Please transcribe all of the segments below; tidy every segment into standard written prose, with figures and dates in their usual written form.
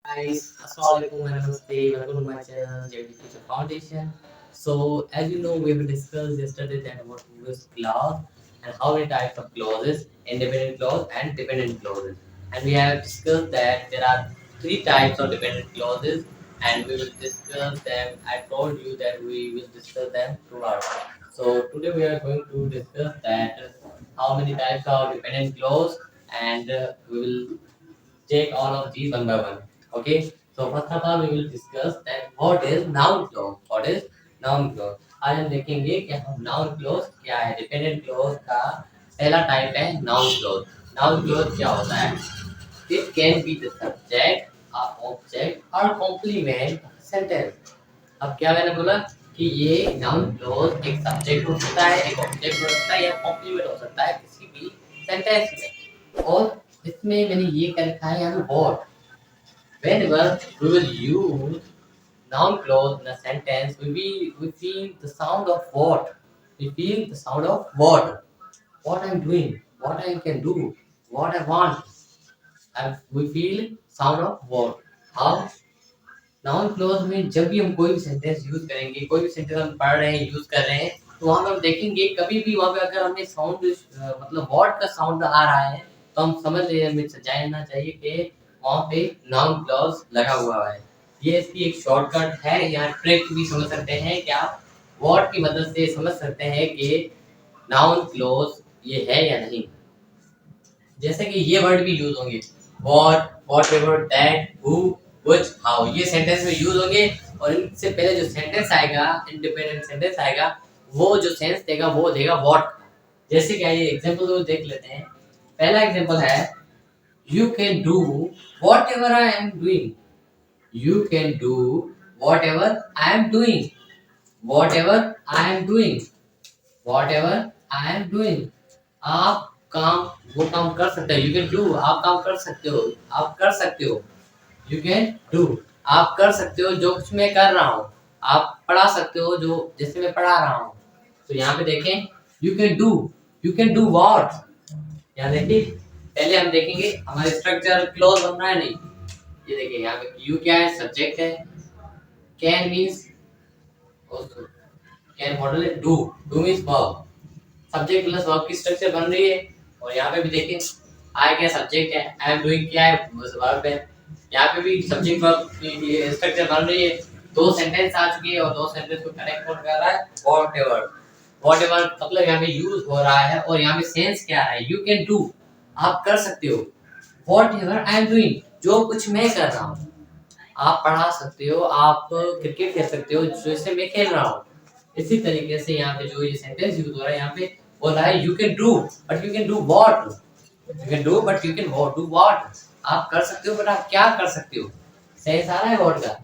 Guys, Assalamualaikum and Namaste. Welcome to my channel, JD Future Foundation. So, as you know, we have discussed yesterday that what is clause and how many types of clauses, independent clause and dependent clauses. And we have discussed that there are three types of dependent clauses, and we will discuss them. I told you that we will discuss them throughout. So, today we are going to discuss that how many types of dependent clause, and we will take all of these one by one. Okay. So first of all, we will discuss that what is noun clause. What is noun clause? आज हम देखेंगे कि हम noun clause क्या है. Dependent clause का पहला type है noun clause. Noun clause क्या होता है? It can be the subject, a object or complement sentence. अब क्या मैंने बोला कि ये noun clause एक subject हो सकता है, एक object हो सकता है या complement हो सकता है किसी भी sentence में. और इसमें मैंने ये कर रखा है यहाँ पे what. Whenever we will use noun clause in a sentence, we feel the sound of what. We feel the sound of what I'm doing, what I can do, what I want. And we feel sound of what. How noun close में जब भी हम कोई भी sentence use करेंगे, कोई भी sentence हम पढ़ रहे हैं, यूज कर रहे हैं, तो वहां पे हम देखेंगे कभी भी वहां पे अगर हमें साउंड मतलब वर्ड का साउंड आ रहा है तो हम समझ जाना चाहिए कि वहां पे नाउन क्लॉज लगा हुआ है. ये इसकी एक शॉर्टकट है या ट्रिक भी समझ सकते हैं कि आप वर्ड की मदद से समझ सकते हैं कि नाउन क्लॉज ये है या नहीं. जैसे कि ये वर्ड भी यूज होंगे what, whatever, that, who, which, how. ये सेंटेंस में यूज होंगे और इनसे पहले जो सेंटेंस आएगा, इंडिपेंडेंट सेंटेंस आएगा, वो जो सेंस देगा वो देगा व्हाट. जैसे कि आइए एग्जांपल तो देख लेते हैं. पहला एग्जांपल है you can do whatever I am doing. You can do whatever I am doing. Whatever I am doing. Whatever I am doing. आप काम वो काम कर सकते हो. यू कैन डू आप काम कर सकते हो. आप कर सकते हो. यू कैन डू आप कर सकते हो जो कुछ मैं कर रहा हूँ. आप पढ़ा सकते हो जो जैसे मैं पढ़ा रहा हूँ. तो यहाँ पे देखें यू कैन डू व्हाट. यहाँ देखिए पहले हम देखेंगे हमारे स्ट्रक्चर क्लोज बन रहा है नहीं. ये देखिए यहाँ पे यू क्या है, सब्जेक्ट है. कैन मीन्स कैन मॉडल है. Do means verb. Subject plus verb की स्ट्रक्चर बन रही है. और यहाँ पे भी देखें आई क्या सब्जेक्ट है, आई एम डूइंग क्या है, वर्ब है. यहाँ पे भी सब्जेक्ट वर्ब की स्ट्रक्चर बन रही है. दो सेंटेंस आ चुकी है और दो सेंटेंस को कनेक्ट कर रहा है व्हाटएवर. व्हाटएवर मतलब यहाँ पे यूज हो रहा है और यहाँ पे सेंस क्या है, यू कैन डू आप कर सकते हो. व्हाटएवर आई एम डूइंग जो कुछ मैं कर रहा हूँ. आप पढ़ा सकते हो, आप क्रिकेट खेल सकते हो जैसे मैं खेल रहा हूँ. इसी तरीके से यहाँ पे जो ये सेंटेंस यूज हो रहा है यहाँ पे बोला है you can do but you can do what. You can do but you can do what. आप कर सकते हो बट आप क्या कर सकते हो. सेंस आ रहा है वर्ड का,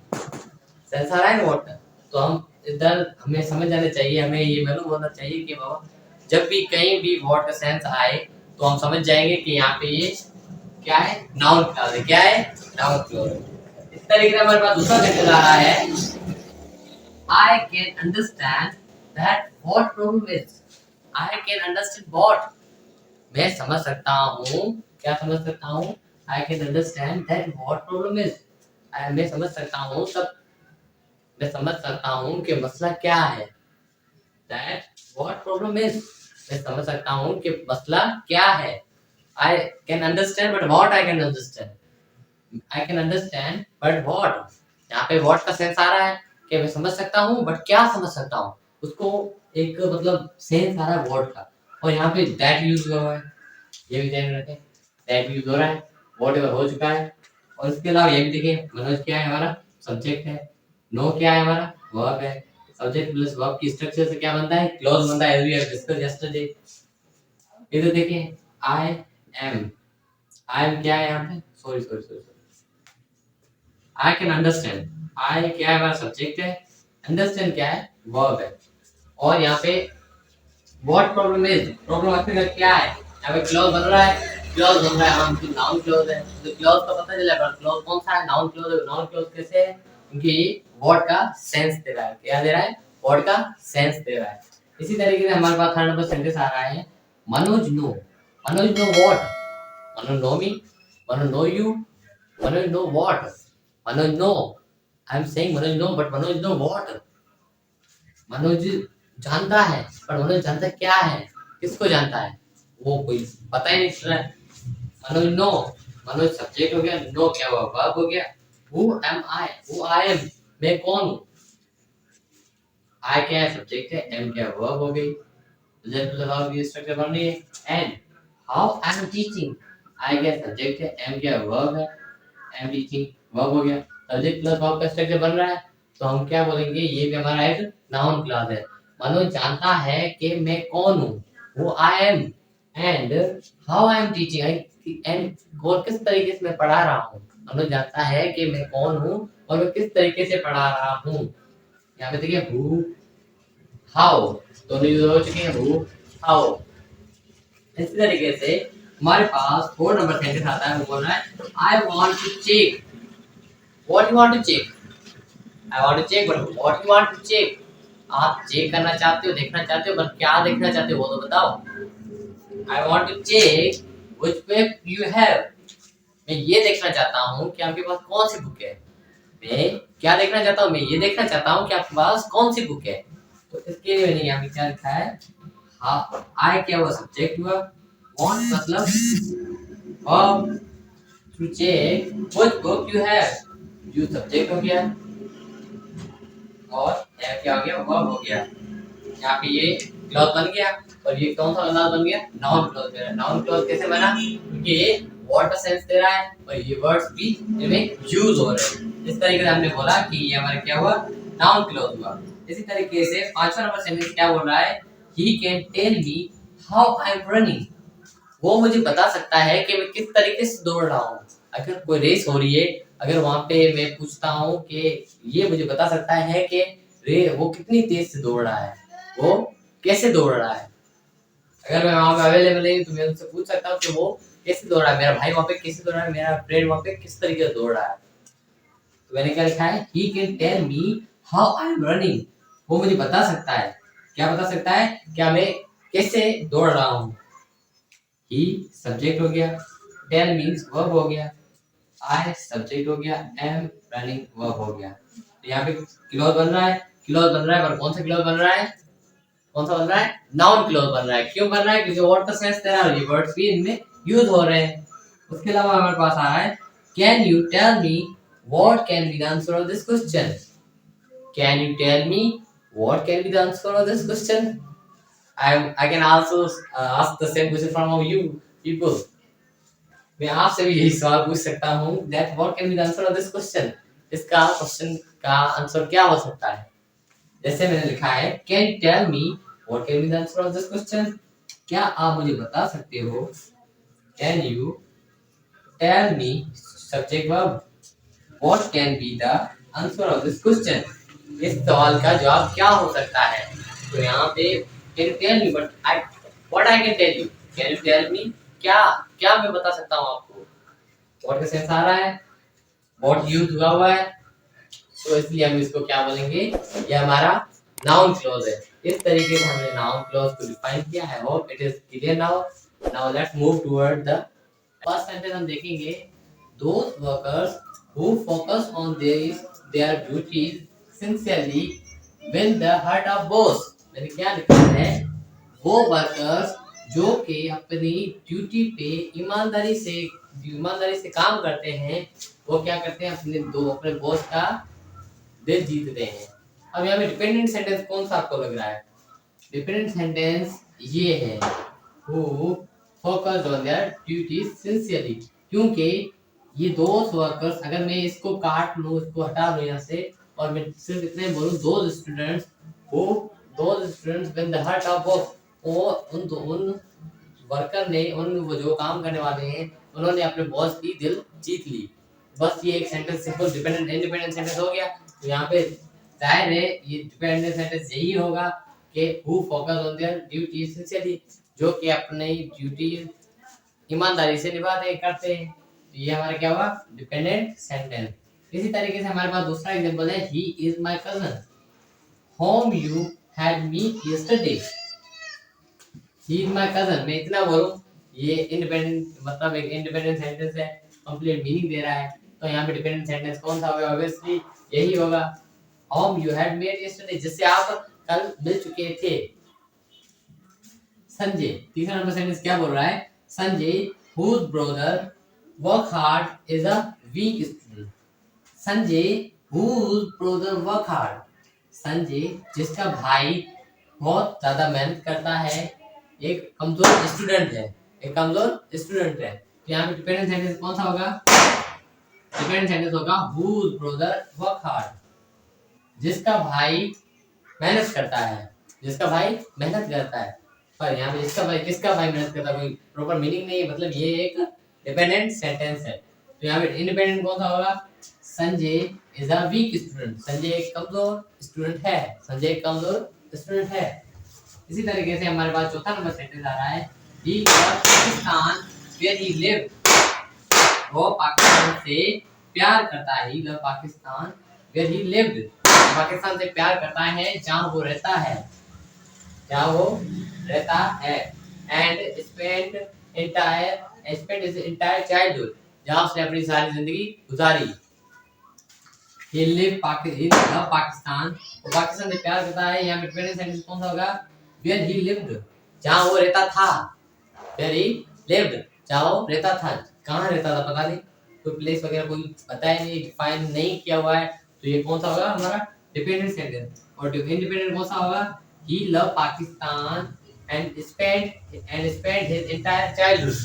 सेंस आ रहा है वर्ड का. तो हम इधर हमें समझ जाना चाहिए, हमें ये मालूम होना चाहिए कि बाबा जब भी कहीं भी वर्ड का सेंस आए तो हम समझ जाएंगे कि यहाँ पे ये क्या है, नाउन क्लॉज है. क्या है, नाउन क्लॉज. इस तरीके से हमारे पास दूसरा सेंटेंस आ रहा है I can understand that what problem is. I can understand what. मैं समझ सकता हूँ. क्या समझ सकता हूँ? I can understand that what problem is. मैं समझ सकता हूँ तब मैं समझ सकता हूँ कि मसला क्या है. That what problem is. मैं समझ सकता हूँ कि मसला क्या है. I can understand but what I can understand. I can understand but what. यहाँ पे what का सेंस आ रहा है कि मैं समझ सकता हूँ बट क्या समझ सकता हूँ. उसको एक मतलब सेंस आ रहा है वर्ड का. और यहाँ पे दैट यूज हुआ है, ये भी ध्यान रखें. दैट यूज हो रहा है, वॉट एवर हो चुका है. और इसके अलावा ये भी देखिए मनोज क्या है हमारा, सब्जेक्ट है. नो क्या है हमारा, वर्ब है. सब्जेक्ट प्लस वर्ब की स्ट्रक्चर से क्या बनता है, क्लॉज बनता है. As we have discussed yesterday. इधर देखिए आई एम क्या है यहाँ पे, sorry sorry sorry I can understand. I क्या है हमारा सब्जेक्ट है, अंडरस्टैंड क्या है, वर्ब है. और यहाँ पे व्हाट प्रॉब्लम इज, प्रॉब्लम आखिर क्या है. यहाँ पे क्लॉज बन रहा है, क्लॉज बन रहा है. हम नाउन क्लॉज है तो क्लॉज का पता चलेगा क्लॉज कौन सा है, नाउन क्लॉज है. नाउन क्लॉज कैसे है, क्योंकि वर्ड का सेंस दे रहा है. क्या दे रहा है, वर्ड का सेंस दे रहा है. इसी तरीके से हमारे पास थर्ड नंबर सेंटेंस आ रहा है Manoj know. Manoj know what. Manoj know me, Manoj know you, Manoj know what. Manoj no. I'm saying Manoj no, but Manoj know what? Manoj जानता है, पर मनोज जानता क्या है, किसको जानता है, वो कोई पता ही नहीं चल रहा है। मनोज नो, मनोज सब्जेक्ट हो गया, नो क्या हुआ, वर्ब हो गया। Who am I, who I am, मैं कौन हूँ। आई क्या है, सब्जेक्ट है, एम क्या है, वर्ब हो गई। सब्जेक्ट प्लस वर्ब की स्ट्रक्चर बन रही है। And how I am teaching, I क्या है, सब्जेक्ट है, एम क्या है, वर्ब है, एम टीचिंग वर्ब हो गया। सब्जेक्ट प्लस वर्ब का स्ट्रक्चर बन रहा है, तो हम क्या बोलेंगे, ये भी हमारा एक नाउन क्लॉज है। मनोज जानता है कि मैं कौन हूँ, वो I am. And how I am teaching, and और किस तरीके से मैं पढ़ा रहा हूँ। मनोज जानता है कि मैं कौन हूँ और मैं किस तरीके से पढ़ा रहा हूँ। यहाँ पे देखिए हु, हाउ, दोनों यूज हो चुके हैं, हु, हाउ। इसी तरीके से हमारे पास 4 नंबर सेंटेंस आता है, वो बोल रहा है I want to check. What you want to check, I want to check, but what you want to check, आप चेक करना चाहते हो, देखना चाहते हो, पर क्या देखना चाहते हो वो तो बताओ। I want to check which book you have, मैं ये देखना चाहता हूँ कि आपके पास कौन सी बुक है। मैं क्या देखना चाहता हूँ, मैं ये देखना चाहता हूँ कि आपके पास कौन सी बुक है। तो इसके लिए मैंने यहाँ पे क्या लिखा है, हाँ आई क्या हुआ, सब्जेक्ट हुआ, वांट मतलब verb, to check which book you have, you subject हो गया, और क्या हो गया, वर्ब हो गया। यहाँ पे ये क्लॉज बन गया, और ये कौन सा क्लॉज बन गया, नाउन क्लॉज दे रहा है। नाउन क्लॉज कैसे बना, क्योंकि ये वर्ड का सेंस दे रहा है और ये वर्ड्स भी इनमें यूज हो रहे हैं। इस तरीके से हमने बोला कि ये हमारा क्या हुआ, नाउन क्लॉज हुआ। इसी तरीके से 5वां नंबर सेंटेंस क्या बोल रहा है, he can tell me how I am running, वो मुझे बता सकता है कि मैं किस तरीके से दौड़ रहा हूँ। अगर कोई रेस हो रही है, अगर वहां पे मैं पूछता हूँ कि ये मुझे बता सकता है कि रे वो कितनी तेज से दौड़ रहा है, वो कैसे दौड़ रहा है। अगर मैं वहां पे अवेलेबल नहीं तो मैं उनसे पूछ सकता हूँ कि वो कैसे दौड़ रहा है, मेरा भाई वहां पे कैसे दौड़ रहा है, मेरा फ्रेंड वहां पे किस तरीके से दौड़ रहा है। तो मैंने क्या लिखा है, he can tell me how I am running, वो मुझे बता सकता है, क्या बता सकता है, क्या मैं कैसे दौड़ रहा हूँ। ही सब्जेक्ट हो गया, टेल मीन्स वर्ब हो गया, आई सब्जेक्ट हो गया, एम रनिंग वर्ब हो गया। तो यहाँ पे क्लॉज बन रहा है, क्लॉज बन रहा है, पर कौन सा क्लॉज बन रहा है, कौन सा बन रहा है, नाउन क्लॉज बन रहा है। क्यों बन रहा है, क्योंकि वर्ड का सेंस दे रहा है और ये वर्ड्स भी इनमें यूज हो रहे हैं। उसके अलावा हमारे पास आ रहा है, can you tell me what can be the answer of this question, can you tell me what can be the answer of this question. I can also ask the same question from you people. मैं आपसे भी यही सवाल पूछ सकता हूँ, that what can be the answer of this question, इसका question का आंसर क्या हो सकता है। जैसे मैंने लिखा है, can you tell me what can be the answer of this question, क्या आप मुझे बता सकते हो, can you tell me subject verb what can be the answer of this question, इस सवाल का जवाब क्या हो सकता है। तो यहाँ पे can you tell me, but I what I can tell you, can you tell me, क्या क्या मैं बता सकता हूँ आपको। what का सेंस आ रहा है, what यूज हुआ है, तो इसलिए हम इसको क्या बोलेंगे, ये हमारा नाउन क्लॉज है। इस तरीके से हमने नाउन क्लॉज को डिफाइन किया है। Hope it is clear now. Now let's move toward the first sentence. हम देखेंगे, those workers who focus on their duties sincerely win the heart of boss. मैंने क्या लिखा है, वो वर्कर्स जो कि अपनी ड्यूटी पे ईमानदारी से काम करते हैं, वो क्या करते हैं, अपने बॉस का दिल जीतते हैं। अब यहाँ पे डिपेंडेंट सेंटेंस कौन सा आपको लग रहा है, डिपेंडेंट सेंटेंस ये है, who focus on their duties sincerely, क्योंकि ये दोस्त वर्कर्स, अगर मैं इसको काट लूँ, इसको हटा लूँ यहाँ से, और मैं सिर्फ इतने बोलूँ, those students win the heart of boss, वो उन वर्कर ने, उन वो जो काम करने वाले हैं, उन्होंने अपने बॉस की दिल जीत ली। बस ये एक sentence simple dependent independent sentence हो गया। तो यहाँ पे जाहिर है ये डिपेंडेंट सेंटेंस यही होगा कि who focus on there duty sincerely, जो कि अपनी ड्यूटी ईमानदारी से निभाते करते हैं। तो ये हमारा क्या हुआ, डिपेंडेंट सेंटेंस। इसी तरीके से हमारे पास दूसरा एग्जांपल है, he is my cousin whom you had meet yesterday। He is my cousin, मैं इतना बोलूं, ये इंडिपेंडेंट मतलब एक इंडिपेंडेंट सेंटेंस है, कंप्लीट मीनिंग दे रहा है। तो यहाँ पे डिपेंडेंट सेंटेंस कौन सा होगा? ऑब्वियसली यही होगा, whom you had met yesterday, जिससे आप कल मिल चुके थे। संजय, तीसरा नंबर सेंटेंस क्या बोल रहा है? Sanjay whose brother work hard is a weak student। Sanjay whose brother work hard, Sanjay जिसका भाई बहुत ज्यादा मेहनत करता है, एक कमजोर स्टूडेंट है, एक कमजोर स्टूडेंट है। तो यहाँ पे डिपेंडेंट सेंटेंस कौन सा होगा? डिपेंडेंट सेंटेंस होगा whose brother work hard, जिसका भाई मेहनत करता है, जिसका भाई मेहनत करता है। पर यहाँ पे जिसका भाई, किसका भाई मेहनत करता है, कोई प्रॉपर मीनिंग नहीं है, मतलब ये एक डिपेंडेंट सेंटेंस है। तो यहाँ पे इंडिपेंडेंट कौन सा होगा? Sanjay is a weak student, Sanjay एक कमजोर स्टूडेंट है, संजय एक कमजोर स्टूडेंट है। इसी तरीके से हमारे पास चौथा नंबर सेंटेंस आ रहा है, he loved Pakistan where he lived, वो पाकिस्तान से प्यार करता है, he love Pakistan where he lived, Pakistan से प्यार करता है जहाँ वो रहता है, जहाँ वो रहता है। And spend his entire childhood, जहाँ उसने अपनी सारी जिंदगी गुजारी। He love पाकिस्तान, वो पाकिस्तान से प्यार करता है। यहाँ पे डिपेंडेंट सेंटेंस कौन सा होगा? Where he lived, जहाँ वो रहता था, Where he lived, जहाँ वो रहता था, कहाँ रहता था पता नहीं, कोई प्लेस वगैरह कोई पता ही नहीं, डिफाइन नहीं किया हुआ है। तो ये कौन सा होगा हमारा? Dependent sentence. और इंडिपेंडेंट कौन सा होगा? He loved Pakistan and spent his entire childhood,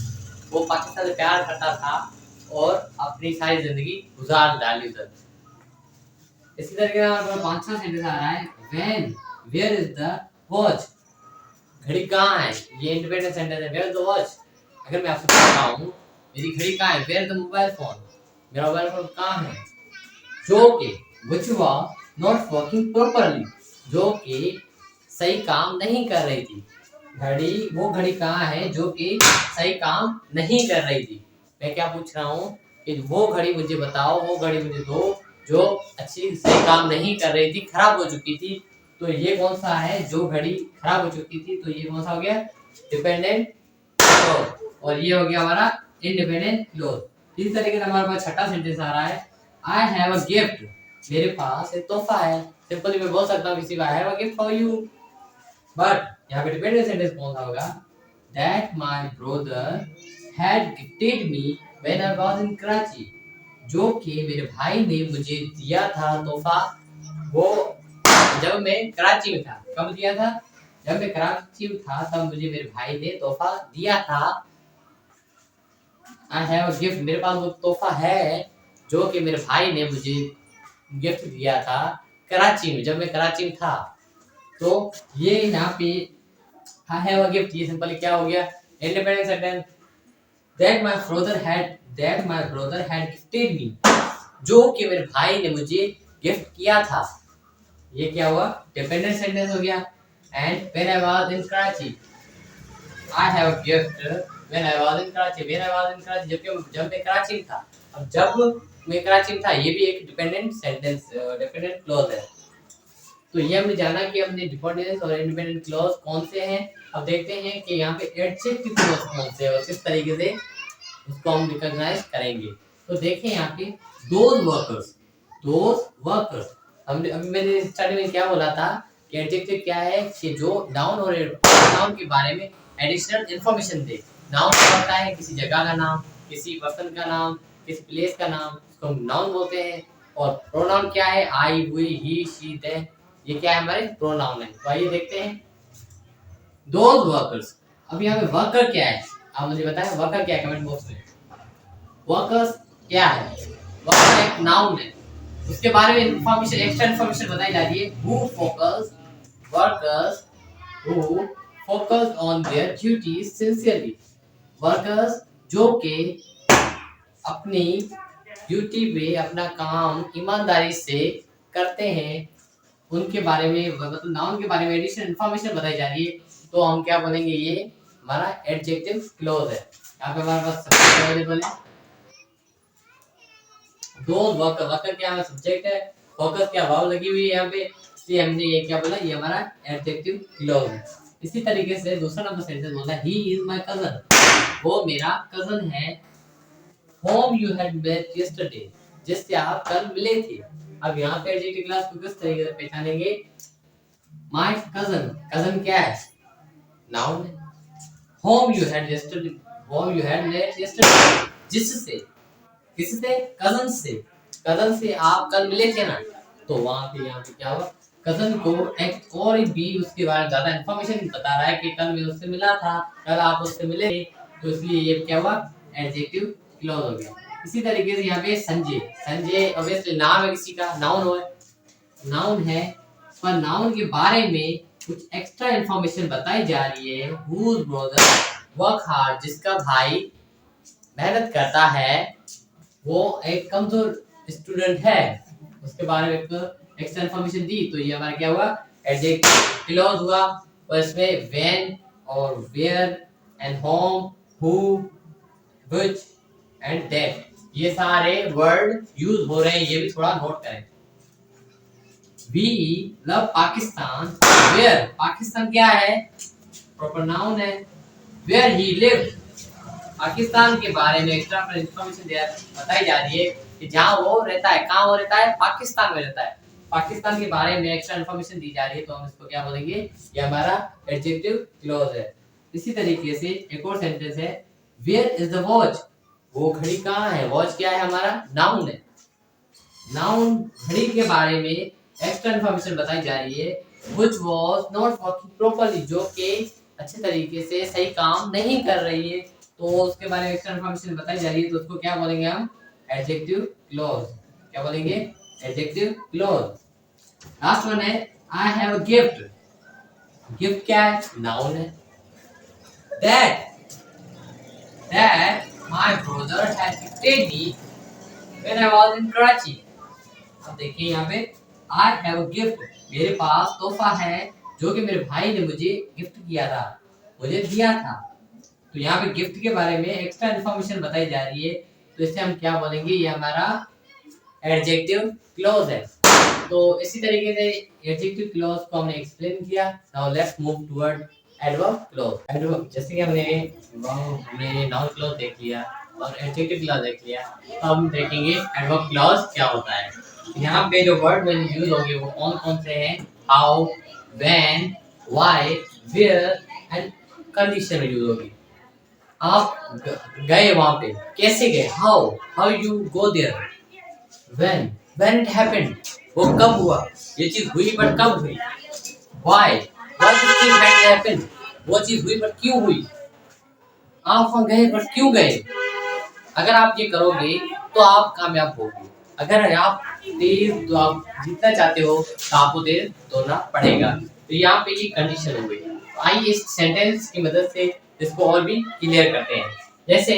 वो पाकिस्तान से प्यार करता था और अपनी सारी जिंदगी गुजार डाली उधर। इसी तरीके से पांचवा सेंटेंस आ रहा है, when, where is the watch, घड़ी कहाँ है? ये इंडिपेंडेंट सेंटेंस है, where is the watch। अगर मैं आपसे पूछ रहा हूँ मेरी घड़ी कहाँ है, where is the mobile phone, मेरा मोबाइल फोन कहाँ है? जो कि which was not working properly, जो कि सही काम नहीं कर रही थी। घड़ी, वो घड़ी कहाँ है जो कि सही काम नहीं कर रही थी। मैं क्या पूछ रहा हूँ कि वो घड़ी मुझे बताओ, वो घड़ी मुझे दो जो अच्छी सही काम नहीं कर रही थी, खराब हो चुकी थी। तो ये कौन सा है? जो घड़ी खराब हो चुकी थी। तो ये कौन सा हो गया? Dependent clause. और ये हो गया हमारा इंडिपेंडेंट क्लॉज। इस तरीके से हमारे पास छठा सेंटेंस आ रहा है, आई हैव अ गिफ्ट, मेरे पास एक तोहफा है। सिंपली मैं बोल सकता हूँ किसी को, I have a gift for you. But यहाँ पे डिपेंडेंट सेंटेंस कौन सा होगा? That my brother had gifted me when I was in Karachi, जो कि मेरे भाई ने मुझे दिया था तोहफा, वो जब मैं कराची में था। कब दिया था? जब मैं कराची में था तब मुझे मेरे भाई ने तोहफा दिया था। आई हैव अ गिफ्ट, मेरे पास वो तोहफा है जो कि मेरे भाई ने मुझे गिफ्ट दिया था कराची में, जब मैं कराची में था। तो ये यहाँ पे आई हैव अ गिफ्ट, ये सिंपली क्या हो गया? Independent sentence. That my brother had gifted me, जो कि मेरे भाई ने मुझे गिफ्ट किया था। ये क्या हुआ? डिपेंडेंट सेंटेंस हो गया। And when I was in Karachi, I have a gift when I was in Karachi, जब मैं कराची में था। अब जब मैं कराची में था, ये भी एक डिपेंडेंट सेंटेंस, डिपेंडेंट क्लॉज है। तो ये हमने जाना कि हमने डिपेंडेंस और इंडिपेंडेंट क्लॉज कौन से हैं। अब देखते हैं कि यहाँ पे एडजेक्टिव क्लॉज कौन से हैं और किस तरीके से उसको हम रिकॉग्नाइज करेंगे। तो देखें यहाँ पे दोज वर्कर्स, हमने अभी मैंने स्टार्टिंग में क्या बोला था कि एडजेक्टिव क्या है कि जो नाउन और प्रोनाउन के बारे में एडिशनल इंफॉर्मेशन दे। नाउन क्या होता है? किसी जगह का नाम, किसी पर्सन का नाम, किसी प्लेस का नाम, उसको हम नाउन बोलते हैं। और प्रोनाउन क्या है? आई, वी, ही, शी, दे, ये क्या है? हमारे प्रोनाउन है। तो आइए देखते हैं दोज वर्कर्स। अब यहाँ पे वर्कर क्या है? आप मुझे बताएं वर्कर क्या है कमेंट बॉक्स में। वर्कर्स क्या है? वर्कर एक नाउन है, उसके बारे में इंफॉर्मेशन, एक्स्ट्रा इंफॉर्मेशन बताई जा रही है। Workers who focus on their duties sincerely, workers जो के अपनी ड्यूटी पे अपना काम ईमानदारी से करते हैं, उनके बारे में, मतलब नाउन के बारे में एडिशनल इंफॉर्मेशन बताई जा रही है। तो हम क्या बोलेंगे? ये हमारा एडजेक्टिव क्लॉज है। यहाँ पे हमारे पास सब्जेक्ट अवेलेबल है। दो वर्कर क्या है? सब्जेक्ट है। फोकस क्या वर्ब लगी हुई है यहाँ पे, इसलिए हमने ये क्या बोला? ये हमारा एडजेक्टिव क्लॉज है। इसी तरीके से दूसरा नंबर सेंटेंस बोला, ही इज माय कजन, वो मेरा कजन है। Whom you had met yesterday, जिससे आप कल मिले थे। अब यहाँ पे एडजेक्टिव क्लॉज को किस तरीके से पहचानेंगे? माय कजन, कजन क्या है? नाउन है। Whom you had yesterday, whom you had met yesterday, जिससे, किससे? कजन से, कजन से आप कल मिले थे ना। तो वहां पे यहाँ पे क्या हुआ? कजन को एक्स और बी उसके बारे में ज्यादा इन्फॉर्मेशन बता रहा है कि कल मैं उससे मिला था, कल आप उससे मिले थे, तो इसलिए ये क्या हुआ? एडजेक्टिव क्लॉज हो गया। इसी तरीके से यहाँ पे संजय, संजय ऑब्वियसली नाम है किसी का, नाउन है, नाउन है, पर नाउन के बारे में कुछ एक्स्ट्रा इन्फॉर्मेशन बताई जा रही है। whose brother work hard, जिसका भाई मेहनत करता है, वो एक कमजोर स्टूडेंट है, उसके बारे में एक एक्स्ट्रा इन्फॉर्मेशन दी, तो ये हमारा क्या हुआ? एडजेक्टिव क्लॉज हुआ। और इसमें व्हेन और where and whom, who, which and that, ये सारे वर्ड यूज हो रहे हैं, ये भी थोड़ा नोट करें। We love Pakistan, where, Pakistan क्या है? प्रॉपर नाउन है। वेयर ही लिव, पाकिस्तान के बारे में एक्स्ट्रा इन्फॉर्मेशन बताई जा रही है कि जहाँ वो रहता है, कहाँ वो रहता है? पाकिस्तान में रहता है। पाकिस्तान के बारे में एक्स्ट्रा इन्फॉर्मेशन दी जा रही है, तो हम इसको क्या बोलेंगे? ये हमारा एडजेक्टिव क्लॉज है। इसी तरीके से एक और सेंटेंस है, वेयर इज द वॉच, वो घड़ी कहाँ है? वॉच क्या है? हमारा नाउन है। नाउन घड़ी के बारे में एक्स्ट्रा इन्फॉर्मेशन बताई जा रही है, which was not working properly, जो कि अच्छे तरीके से सही काम नहीं कर रही है, तो उसके बारे में एक्स्ट्रा इन्फॉर्मेशन बताई जा रही है, तो उसको क्या बोलेंगे हम? Adjective clause. क्या बोलेंगे? Adjective clause. लास्ट वन है, I have a gift, gift क्या है? नाउन है। That my brother has gifted me when I was in Karachi. अब देखिए यहाँ पे, आई हैव अ गिफ्ट, मेरे पास तोहफा है जो कि मेरे भाई ने मुझे गिफ्ट किया था, मुझे दिया था। तो यहाँ पे गिफ्ट के बारे में एक्स्ट्रा इन्फॉर्मेशन बताई जा रही है, तो इससे हम क्या बोलेंगे? ये हमारा एडजेक्टिव क्लॉज है। तो इसी तरीके से एडजेक्टिव क्लॉज को हमने एक्सप्लेन किया। Now let's move toward adverb clause. Adverb, जैसे कि हमने नाउन क्लॉज देख लिया और एडजेक्टिव क्लॉज देख लिया, तो हम देखेंगे एडवर्ब क्लॉज क्या होता है। यहाँ पे जो वर्ड यूज होंगे वो कौन कौन से हैं? How, when, why, where and condition में यूज होगी। आप गए वहां पे, कैसे गए? How you go there. When it happened, वो कब हुआ? ये चीज हुई बट कब हुई? Why this thing had happened, वो चीज हुई बट क्यों हुई? आप वहां गए बट क्यों गए? अगर आप ये करोगे तो आप कामयाब होगे। अगर आप तेज, तो आप जितना चाहते हो तो आपको तेज दौड़ना पड़ेगा। तो यहाँ पे ये कंडीशन हो गई। तो आइए इस सेंटेंस की मदद से इसको और भी क्लियर करते हैं। जैसे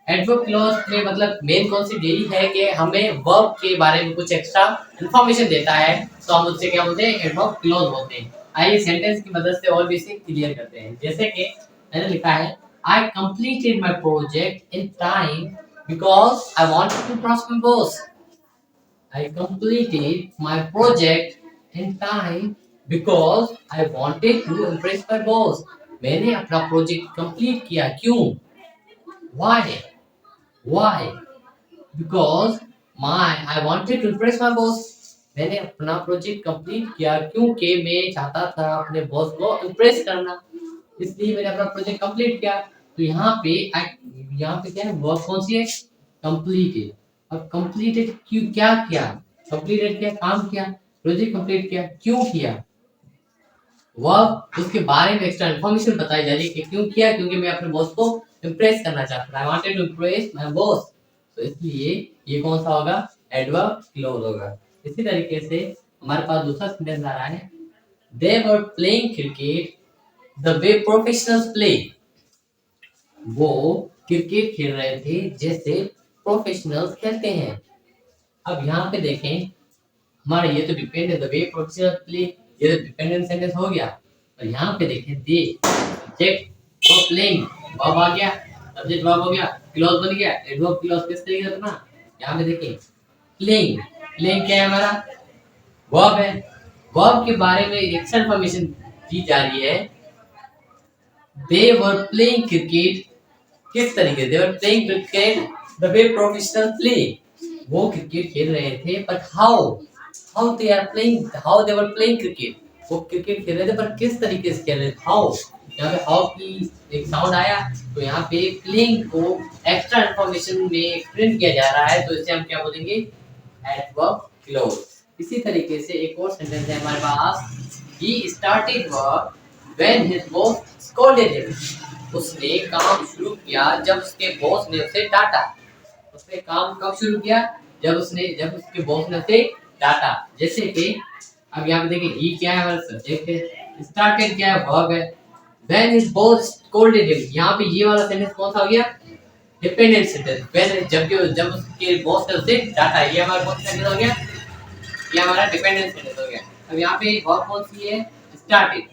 एडवर्ब क्लॉज में मतलब मेन कॉन्सेप्ट यही है कि हमें वर्ब के बारे में कुछ एक्स्ट्रा इन्फॉर्मेशन देता है, तो हम उससे क्या बोलते हैं? एडवर्ब क्लॉज बोलते हैं। आइए सेंटेंस की मदद से और भी इसे क्लियर करते हैं। जैसे कि मैंने लिखा है, I completed my project in time because I wanted to impress my boss. I completed my project in time because I wanted to impress my boss. मैंने अपना प्रोजेक्ट कंप्लीट किया, क्यों? Why? Why? Because I wanted to impress my boss. मैंने अपना project complete किया क्योंकि मैं चाहता था अपने बॉस को इम्प्रेस करना, इसलिए मैंने अपना प्रोजेक्ट कंप्लीट किया। तो यहाँ पे क्या है? वर्ब कौन सी है? कंप्लीटेड। अब कंप्लीटेड क्यों, क्या किया? कंप्लीटेड क्या? काम किया, प्रोजेक्ट कंप्लीट किया, क्यों किया? वर्ब उसके बारे में एक्स्ट्रा इन्फॉर्मेशन बताई जा रही है कि क्यों किया? क्योंकि मैं अपने बॉस को इम्प्रेस करना चाहता था। I wanted to impress my boss, तो इसलिए ये कौन सा होगा? एडवर्ब क्लॉज होगा। इसी तरीके से हमारे पास दूसरा सेंटेंस आ रहा है, they were playing cricket the way professionals play. वो क्रिकेट खेल रहे थे जैसे प्रोफेशनल्स खेलते हैं। अब यहाँ पे देखें, हमारा ये तो डिपेंड है, द वे प्रोफेशनल्स प्ले, ये तो डिपेंडेंट सेंटेंस हो गया। और यहाँ पे देखें, दे सब्जेक्ट और प्लेइंग, वर्ब आ गया, सब्जेक्ट वर्ब हो गया, क्लॉज बन गया। एडवर्ब क्लॉज किस तरीके से बना? यहाँ पे देखें, प्लेइंग, प्लेइंग क्या है? हमारा वर्ब है। वर्ब के बारे में एक्स्ट्रा इन्फॉर्मेशन दी जा रही है। दे वर प्लेइंग क्रिकेट, किस तरीके? They were playing cricket the way professional play, वो क्रिकेट खेल रहे थे, but how they were playing cricket. वो क्रिकेट खेल रहे थे, पर किस तरीके से खेल रहे थे, हाउ। यहाँ पे हाउ की एक साउंड आया, तो यहाँ पे प्लेइंग को एक्स्ट्रा इन्फॉर्मेशन में प्रिंट किया जा रहा है, तो इसे हम क्या बोलेंगे, एडवर्ब क्लोज। इसी तरीके से एक और सेंटेंस है हमारे पास, he started work when his boss scolded him। उसने काम शुरू किया जब उसके बॉस ने उसे डांटा। उसने काम कब शुरू किया, जब उसके बॉस ने उसे डांटा। जैसे कि अब यहाँ पे देखिए, ही क्या है, हमारा सब्जेक्ट है, स्टार्टेड क्या है, वर्ब है, when his boss scolded him, यहाँ पे ये वाला सेंटेंस कौन सा हो गया, डिपेंडेंट सेंटेंस। व्हेन जब उसके बॉस ने उसे डांटा, ये हमारा कौन सा सेंटेंस हो गया, ये हमारा डिपेंडेंट सेंटेंस हो गया। अब यहाँ पे वर्ब कौन सी है, स्टार्टेड।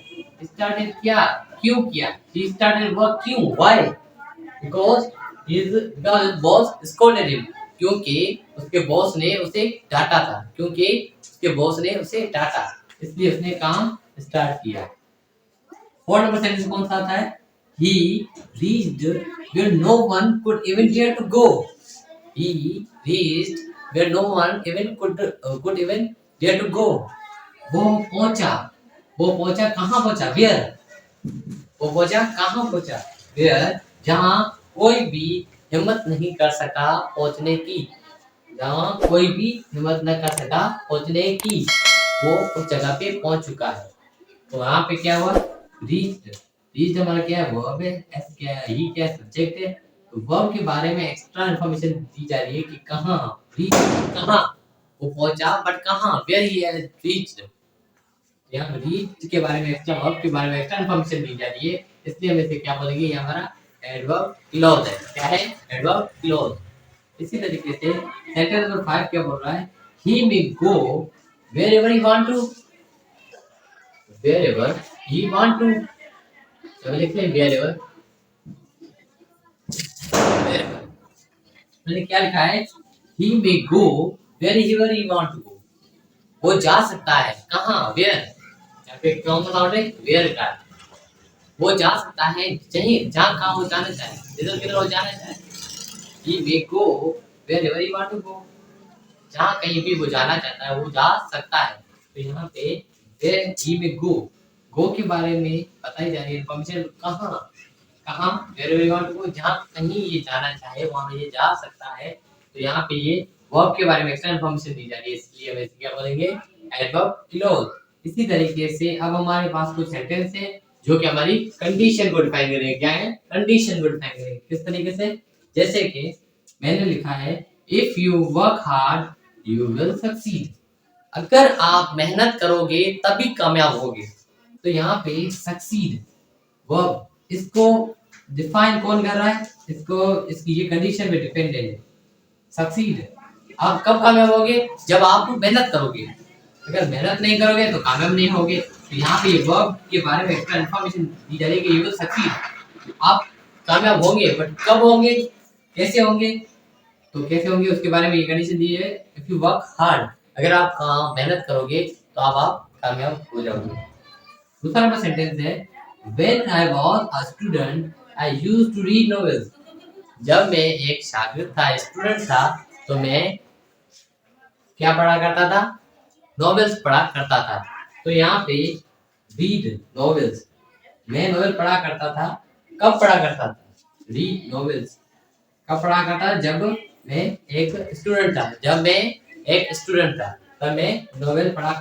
स्टार्टेड क्या, क्यों किया, ही स्टार्टेड वर्क, क्यों, why, because his boss scolded him, क्योंकि उसके बॉस ने उसे डांटा था, क्योंकि उसके बॉस ने उसे डांटा, इसलिए उसने काम स्टार्ट किया। 4 नंबर सेंटेंस कौन सा आता है, he reached where no one could even dare to go। he reached where no one even could even dare to go। वो पहुंचा, कहाँ पहुंचा, where। वो पहुंचा कहाँ पहुंचा, where, जहाँ कोई भी हिम्मत नहीं कर सका पहुंचने की, जहाँ कोई भी हिम्मत न कर सका पहुंचने की, वो उस जगह पे पहुंच चुका है। तो यहाँ पे क्या हुआ, रीच्ड हमारा क्या है, वर्ब है, एस क्या है, ही क्या है, सब्जेक्ट है। तो वर्ब के बारे में एक्स्ट्रा इन्फॉर्मेशन दी जा रही है कि कहाँ, कहाँ वो पहुंचा, बट कहाँ, वेयर ही है, रीच्ड। यहाँ रीच के बारे में एक्स्ट्रा, वर्ब के बारे में एक्स्ट्रा इन्फॉर्मेशन दी जा रही है, इसलिए हम इसे क्या बोलेंगे, ये हमारा एडवर्ब क्लॉज है। क्या है, एडवर्ब क्लॉज। इसी तरीके से सेंटेंस नंबर 5 क्या बोल रहा है, he may go wherever he want to, wherever he want to। चलो लिखते हैं wherever, मैंने क्या लिखा है, he may go wherever he want to go। वो जा सकता है कहाँ, where, यहाँ पे कौन सा साउंड है, where का। वो जा सकता है जहाँ कहाँ वो जाना चाहे, जिधर किधर वो जाना चाहे। he may go wherever he want to go, जहाँ कहीं भी वो जाना चाहता है वो जा सकता है। तो यहाँ पे where he may go के बारे में बताई जा रही है इन्फॉर्मेशन, कहाँ wherever he want to go, जहाँ कहीं ये जाना चाहे वहाँ ये जा सकता है। तो यहाँ पे ये वर्ब के बारे में एक्स्ट्रा इन्फॉर्मेशन दी जा रही है, इसलिए हम इसे क्या बोलेंगे, एडवर्ब क्लोज। इसी तरीके से अब हमारे पास कुछ सेंटेंस है जो कि हमारी कंडीशन को डिफाइन करेंगे। क्या है, कंडीशन को डिफाइन करेंगे, किस तरीके से, जैसे कि मैंने लिखा है, if you work hard you will succeed. अगर आप मेहनत करोगे तभी कामयाब होगे। तो यहाँ पे सक्सीड वर्ब, इसको डिफाइन कौन कर रहा है, इसकी ये कंडीशन पे डिपेंडेंट है। सक्सीड, आप कब कामयाब होगे, जब आप मेहनत करोगे। अगर मेहनत नहीं करोगे तो कामयाब नहीं होगे। तो यहाँ पे वर्ब के बारे में एक्स्ट्रा इन्फॉर्मेशन दी जा रही है कि यू विल सक्सीड, आप कामयाब होंगे, बट कब होंगे, कैसे होंगे। तो कैसे होंगे उसके बारे में ये कंडीशन दी है, इफ यू वर्क हार्ड, अगर आप मेहनत करोगे तो आप कामयाब हो जाओगे। दूसरा नंबर सेंटेंस है, when I was a student I used to read novels. जब मैं एक शागिर्द था, स्टूडेंट था, तो मैं क्या पढ़ा करता था, नॉवेल्स पढ़ा करता था। तो यहाँ पे रीड नॉवेल्स, मैं नॉवेल पढ़ा करता था, कब पढ़ा करता था, रीड नॉवेल्स कब पढ़ा करता था, जब मैं एक स्टूडेंट था, तब मैं नॉवेल पढ़ा